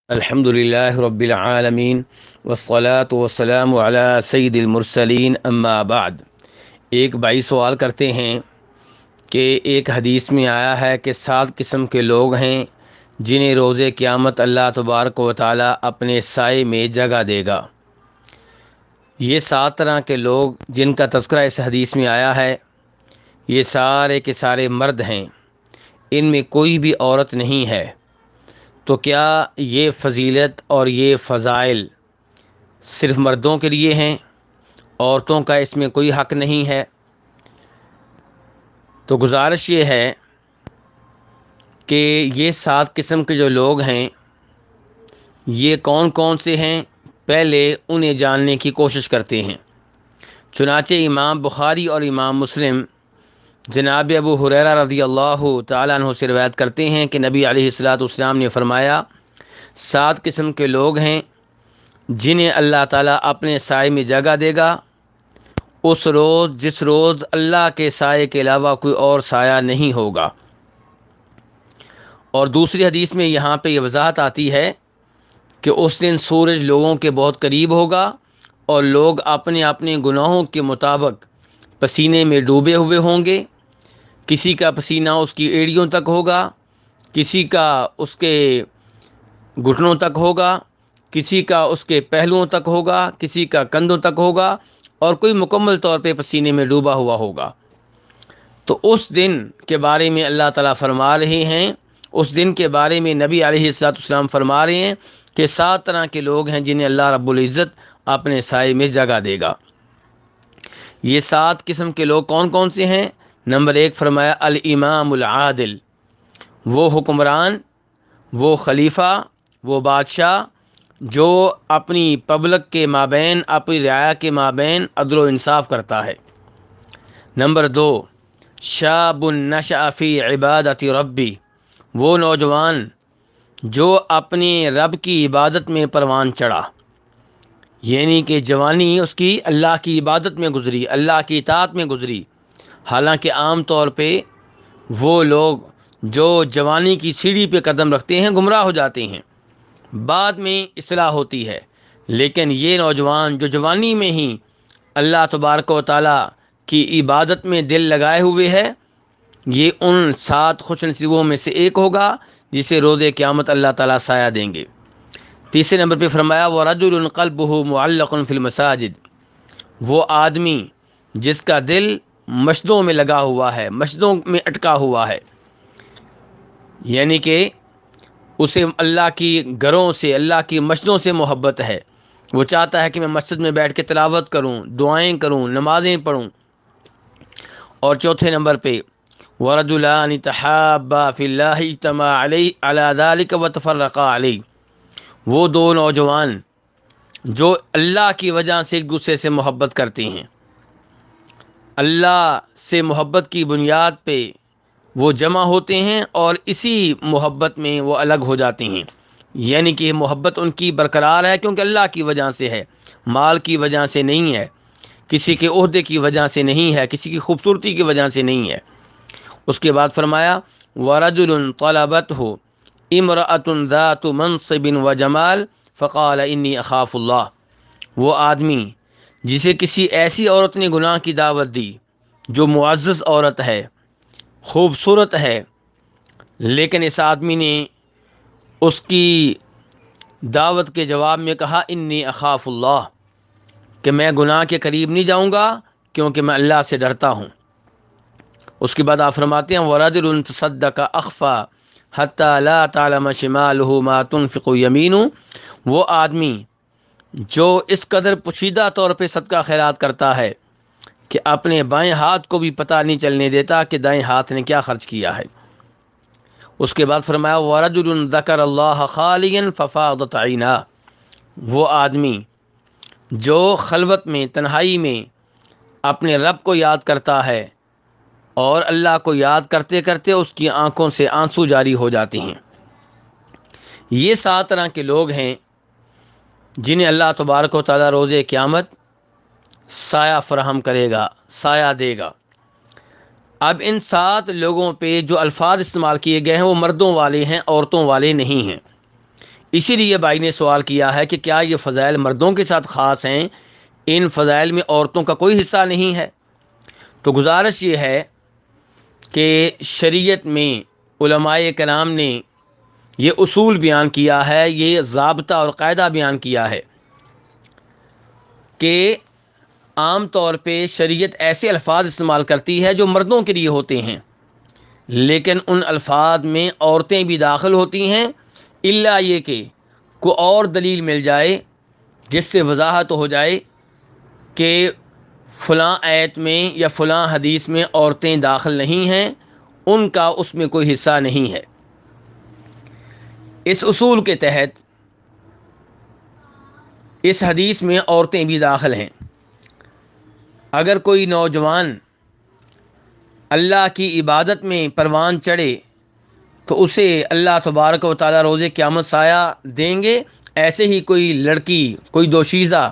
الحمدللہ رب العالمین والصلاة والسلام علی سید المرسلین اما بعد۔ ایک بھائی سوال کرتے ہیں کہ ایک حدیث میں آیا ہے کہ 7 قسم کے لوگ ہیں جنہیں روز قیامت اللہ تبارک و تعالی اپنے سائے میں جگہ دے گا۔ یہ 7 طرح کے لوگ جن کا تذکرہ اس حدیث میں آیا ہے، یہ سارے کے سارے مرد ہیں، ان میں کوئی بھی عورت نہیں ہے۔ تو کیا یہ فضیلت اور یہ فضائل صرف مردوں کے لیے ہیں، عورتوں کا اس میں کوئی حق نہیں ہے؟ تو گزارش یہ ہے کہ یہ 7 قسم کے جو لوگ ہیں یہ کون کون سے ہیں، پہلے انہیں جاننے کی کوشش کرتے ہیں۔ چنانچہ امام بخاری اور امام مسلم جناب ابو ہریرہ رضی اللہ تعالیٰ عنہ سے روایت کرتے ہیں کہ نبی علیہ الصلاۃ والسلام نے فرمایا، 7 قسم کے لوگ ہیں جنہیں اللہ تعالیٰ اپنے سائے میں جگہ دے گا اس روز جس روز اللہ کے سائے کے علاوہ کوئی اور سایہ نہیں ہوگا۔ اور دوسری حدیث میں یہاں پہ یہ وضاحت آتی ہے کہ اس دن سورج لوگوں کے بہت قریب ہوگا اور لوگ اپنے اپنے گناہوں کے مطابق پسینے میں ڈوبے ہوئے ہوں گے۔ کسی کا پسینہ اس کی ایڑیوں تک ہوگا، کسی کا اس کے گھٹنوں تک ہوگا، کسی کا اس کے پہلوؤں تک ہوگا، کسی کا کندھوں تک ہوگا، اور کوئی مکمل طور پہ پسینے میں ڈوبا ہوا ہوگا۔ تو اس دن کے بارے میں اللہ تعالیٰ فرما رہے ہیں، اس دن کے بارے میں نبی علیہ الصلوۃ والسلام فرما رہے ہیں کہ 7 طرح کے لوگ ہیں جنہیں اللہ رب العزت اپنے سائے میں جگہ دے گا۔ یہ 7 قسم کے لوگ کون کون سے ہیں؟ نمبر 1 فرمایا الامام العادل، وہ حکمران، وہ خلیفہ، وہ بادشاہ جو اپنی پبلک کے مابین، اپنی رعایا کے مابین عدل و انصاف کرتا ہے۔ نمبر 2 شاب نشأ فی عبادت ربی، وہ نوجوان جو اپنے رب کی عبادت میں پروان چڑھا، یعنی کہ جوانی اس کی اللہ کی عبادت میں گزری، اللہ کی اطاعت میں گزری۔ حالانکہ عام طور پہ وہ لوگ جو جوانی کی سیڑھی پہ قدم رکھتے ہیں گمراہ ہو جاتے ہیں، بعد میں اصلاح ہوتی ہے، لیکن یہ نوجوان جو جوانی میں ہی اللہ تبارک و تعالیٰ کی عبادت میں دل لگائے ہوئے ہے، یہ ان 7 خوش نصیبوں میں سے ایک ہوگا جسے روز قیامت اللہ تعالیٰ سایہ دیں گے۔ تیسرے نمبر پہ فرمایا وَرَجُلٌ قَلْبُهُ مُعَلَّقٌ فِي الْمَسَاجِدِ، وہ آدمی جس کا دل مسجدوں میں لگا ہوا ہے، مسجدوں میں اٹکا ہوا ہے، یعنی کہ اسے اللہ کی گھروں سے، اللہ کی مسجدوں سے محبت ہے، وہ چاہتا ہے کہ میں مسجد میں بیٹھ کے تلاوت کروں، دعائیں کروں، نمازیں پڑھوں۔ اور چوتھے نمبر پہ وَرَجُلَانِ تَحَابَّا فِي اللَّهِ اجْتَمَعَا عَلَىٰ ذَلِكَ وَتَفَرَّقَا عَلَيْهِ، وہ 2 نوجوان جو اللہ کی وجہ سے ایک دوسرے سے محبت کرتے ہیں، اللہ سے محبت کی بنیاد پہ وہ جمع ہوتے ہیں اور اسی محبت میں وہ الگ ہو جاتے ہیں، یعنی کہ محبت ان کی برقرار ہے کیونکہ اللہ کی وجہ سے ہے، مال کی وجہ سے نہیں ہے، کسی کے عہدے کی وجہ سے نہیں ہے، کسی کی خوبصورتی کی وجہ سے نہیں ہے۔ اس کے بعد فرمایا وَرَجُلٌ طَلَبَتْهُ امْرَأَةٌ ذَاتُ مَنصِبٍ وَجَمَالٍ فَقَالَ إِنِّي أَخَافُ اللَّهَ، وہ آدمی جسے کسی ایسی عورت نے گناہ کی دعوت دی جو معزز عورت ہے، خوبصورت ہے، لیکن اس آدمی نے اس کی دعوت کے جواب میں کہا انی اخاف اللہ، کہ میں گناہ کے قریب نہیں جاؤں گا کیونکہ میں اللہ سے ڈرتا ہوں۔ اس کے بعد آپ فرماتے ہیں وَرَجُلٌ تَصَدَّقَ أَخْفَىٰ حَتَّىٰ لَا تَعْلَمَ شِمَالُهُ مَا تُنْفِقُ يَمِينُهُ، وہ آدمی جو اس قدر پوشیدہ طور پہ صدقہ خیرات کرتا ہے کہ اپنے بائیں ہاتھ کو بھی پتہ نہیں چلنے دیتا کہ دائیں ہاتھ نے کیا خرچ کیا ہے۔ اس کے بعد فرمایا وَرَجُلٌ ذَكَرَ اللَّهَ خَالِيًا فَفَاضَتْ عَيْنَاهُ، وہ آدمی جو خلوت میں، تنہائی میں اپنے رب کو یاد کرتا ہے اور اللہ کو یاد کرتے کرتے اس کی آنکھوں سے آنسو جاری ہو جاتے ہیں۔ یہ 7 طرح کے لوگ ہیں جنہیں اللہ تبارک و تعالیٰ روز قیامت سایہ فراہم کرے گا، سایہ دے گا۔ اب ان 7 لوگوں پہ جو الفاظ استعمال کیے گئے ہیں وہ مردوں والے ہیں، عورتوں والے نہیں ہیں۔ اسی لیے بھائی نے سوال کیا ہے کہ کیا یہ فضائل مردوں کے ساتھ خاص ہیں، ان فضائل میں عورتوں کا کوئی حصہ نہیں ہے؟ تو گزارش یہ ہے کہ شریعت میں علماء کرام نے یہ اصول بیان کیا ہے، یہ ضابطہ اور قاعدہ بیان کیا ہے کہ عام طور پہ شریعت ایسے الفاظ استعمال کرتی ہے جو مردوں کے لیے ہوتے ہیں، لیکن ان الفاظ میں عورتیں بھی داخل ہوتی ہیں، الا یہ کہ کوئی اور دلیل مل جائے جس سے وضاحت ہو جائے کہ فلاں آیت میں یا فلاں حدیث میں عورتیں داخل نہیں ہیں، ان کا اس میں کوئی حصہ نہیں ہے۔ اس اصول کے تحت اس حدیث میں عورتیں بھی داخل ہیں۔ اگر کوئی نوجوان اللہ کی عبادت میں پروان چڑھے تو اسے اللہ تبارک و تعالیٰ روز قیامت سایہ دیں گے، ایسے ہی کوئی لڑکی، کوئی دوشیزہ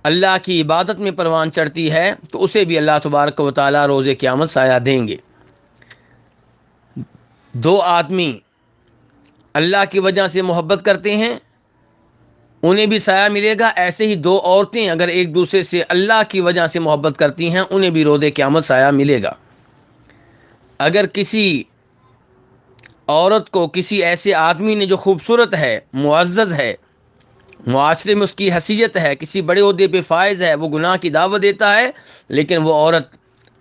اللہ کی عبادت میں پروان چڑھتی ہے تو اسے بھی اللہ تبارک و تعالیٰ روز قیامت سایہ دیں گے۔ دو آدمی اللہ کی وجہ سے محبت کرتے ہیں، انہیں بھی سایہ ملے گا، ایسے ہی دو عورتیں اگر ایک دوسرے سے اللہ کی وجہ سے محبت کرتی ہیں انہیں بھی روز قیامت سایہ ملے گا۔ اگر کسی عورت کو کسی ایسے آدمی نے جو خوبصورت ہے، معزز ہے، معاشرے میں اس کی حیثیت ہے، کسی بڑے عہدے پہ فائز ہے، وہ گناہ کی دعوت دیتا ہے، لیکن وہ عورت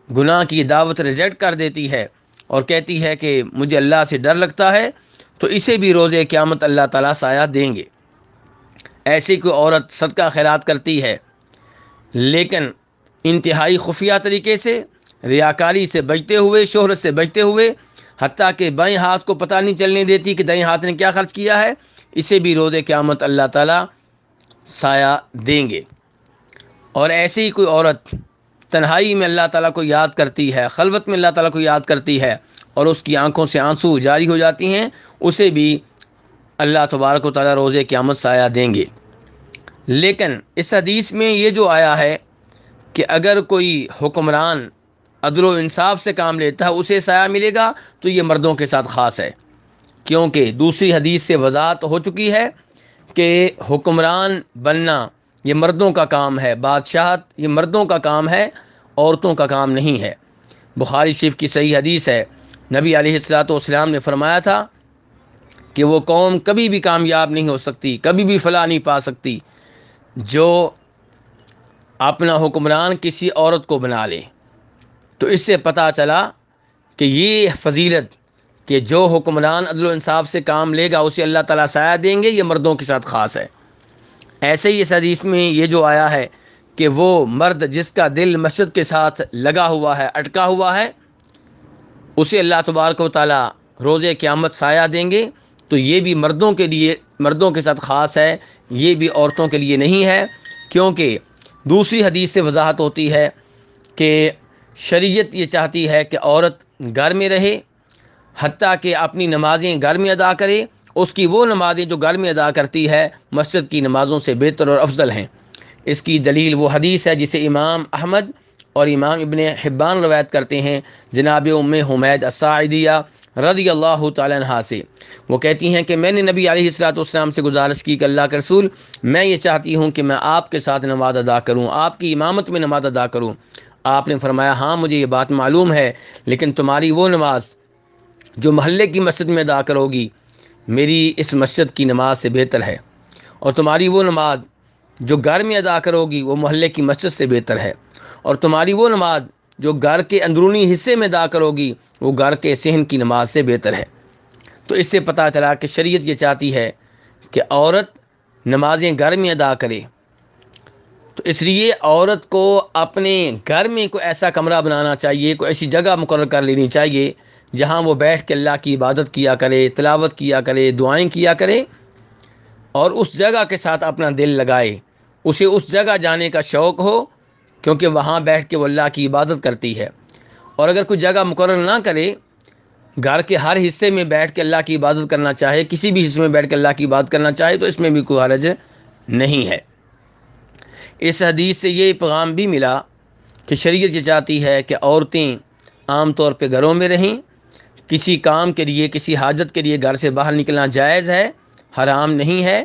گناہ کی دعوت ریجیکٹ کر دیتی ہے اور کہتی ہے کہ مجھے اللہ سے ڈر لگتا ہے، تو اسے بھی روز قیامت اللہ تعالیٰ سایہ دیں گے۔ ایسی کوئی عورت صدقہ خیرات کرتی ہے لیکن انتہائی خفیہ طریقے سے، ریاکاری سے بچتے ہوئے، شہرت سے بچتے ہوئے، حتیٰ کہ بائیں ہاتھ کو پتہ نہیں چلنے دیتی کہ دائیں ہاتھ نے کیا خرچ کیا ہے، اسے بھی روز قیامت اللہ تعالیٰ سایہ دیں گے۔ اور ایسے ہی کوئی عورت تنہائی میں اللہ تعالیٰ کو یاد کرتی ہے، خلوت میں اللہ تعالیٰ کو یاد کرتی ہے اور اس کی آنکھوں سے آنسو جاری ہو جاتی ہیں، اسے بھی اللہ تبارک و تعالیٰ روز قیامت سایہ دیں گے۔ لیکن اس حدیث میں یہ جو آیا ہے کہ اگر کوئی حکمران عدل و انصاف سے کام لیتا ہے اسے سایہ ملے گا، تو یہ مردوں کے ساتھ خاص ہے، کیونکہ دوسری حدیث سے وضاحت ہو چکی ہے کہ حکمران بننا یہ مردوں کا کام ہے، بادشاہت یہ مردوں کا کام ہے، عورتوں کا کام نہیں ہے۔ بخاری شریف کی صحیح حدیث ہے، نبی علیہ الصلوۃ والسلام نے فرمایا تھا کہ وہ قوم کبھی بھی کامیاب نہیں ہو سکتی، کبھی بھی فلاح نہیں پا سکتی جو اپنا حکمران کسی عورت کو بنا لے۔ تو اس سے پتہ چلا کہ یہ فضیلت کہ جو حکمران عدل و انصاف سے کام لے گا اسے اللہ تعالیٰ سایہ دیں گے، یہ مردوں کے ساتھ خاص ہے۔ ایسے ہی اس حدیث میں یہ جو آیا ہے کہ وہ مرد جس کا دل مسجد کے ساتھ لگا ہوا ہے، اٹکا ہوا ہے، اسے اللہ تبارک و تعالیٰ روز قیامت سایہ دیں گے، تو یہ بھی مردوں کے لیے، مردوں کے ساتھ خاص ہے، یہ بھی عورتوں کے لیے نہیں ہے، کیونکہ دوسری حدیث سے وضاحت ہوتی ہے کہ شریعت یہ چاہتی ہے کہ عورت گھر میں رہے، حتیٰ کہ اپنی نمازیں گھر میں ادا کرے، اس کی وہ نمازیں جو گھر میں ادا کرتی ہے مسجد کی نمازوں سے بہتر اور افضل ہیں۔ اس کی دلیل وہ حدیث ہے جسے امام احمد اور امام ابن حبان روایت کرتے ہیں جناب ام حمید الساعدیہ رضی اللہ تعالیٰ عنہا سے۔ وہ کہتی ہیں کہ میں نے نبی علیہ الصلوۃ والسلام سے گزارش کی کہ اللہ کے رسول، میں یہ چاہتی ہوں کہ میں آپ کے ساتھ نماز ادا کروں، آپ کی امامت میں نماز ادا کروں۔ آپ نے فرمایا ہاں مجھے یہ بات معلوم ہے، لیکن تمہاری وہ نماز جو محلے کی مسجد میں ادا کرو گی میری اس مسجد کی نماز سے بہتر ہے، اور تمہاری وہ نماز جو گھر میں ادا کرو گی وہ محلے کی مسجد سے بہتر ہے، اور تمہاری وہ نماز جو گھر کے اندرونی حصے میں ادا کرو گی وہ گھر کے صحن کی نماز سے بہتر ہے۔ تو اس سے پتہ چلا کہ شریعت یہ چاہتی ہے کہ عورت نمازیں گھر میں ادا کرے، تو اس لیے عورت کو اپنے گھر میں کوئی ایسا کمرہ بنانا چاہیے، کوئی ایسی جگہ مقرر کر لینی چاہیے جہاں وہ بیٹھ کے اللہ کی عبادت کیا کرے، تلاوت کیا کرے، دعائیں کیا کرے، اور اس جگہ کے ساتھ اپنا دل لگائے، اسے اس جگہ جانے کا شوق ہو، کیونکہ وہاں بیٹھ کے وہ اللہ کی عبادت کرتی ہے۔ اور اگر کوئی جگہ مقرر نہ کرے، گھر کے ہر حصے میں بیٹھ کے اللہ کی عبادت کرنا چاہے، کسی بھی حصے میں بیٹھ کے اللہ کی عبادت کرنا چاہے، تو اس میں بھی کوئی حرج نہیں ہے۔ اس حدیث سے یہ پیغام بھی ملا کہ شریعت یہ چاہتی ہے کہ عورتیں عام طور پہ گھروں میں رہیں، کسی کام کے لیے، کسی حاجت کے لیے گھر سے باہر نکلنا جائز ہے، حرام نہیں ہے،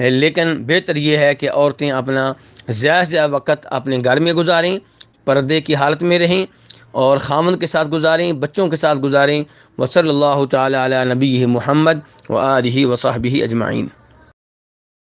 لیکن بہتر یہ ہے کہ عورتیں اپنا زیادہ سے زیادہ وقت اپنے گھر میں گزاریں، پردے کی حالت میں رہیں اور خامن کے ساتھ گزاریں، بچوں کے ساتھ گزاریں۔ وصلی اللہ تعالی علی نبی محمد و آلہ و صحبہ اجمعین۔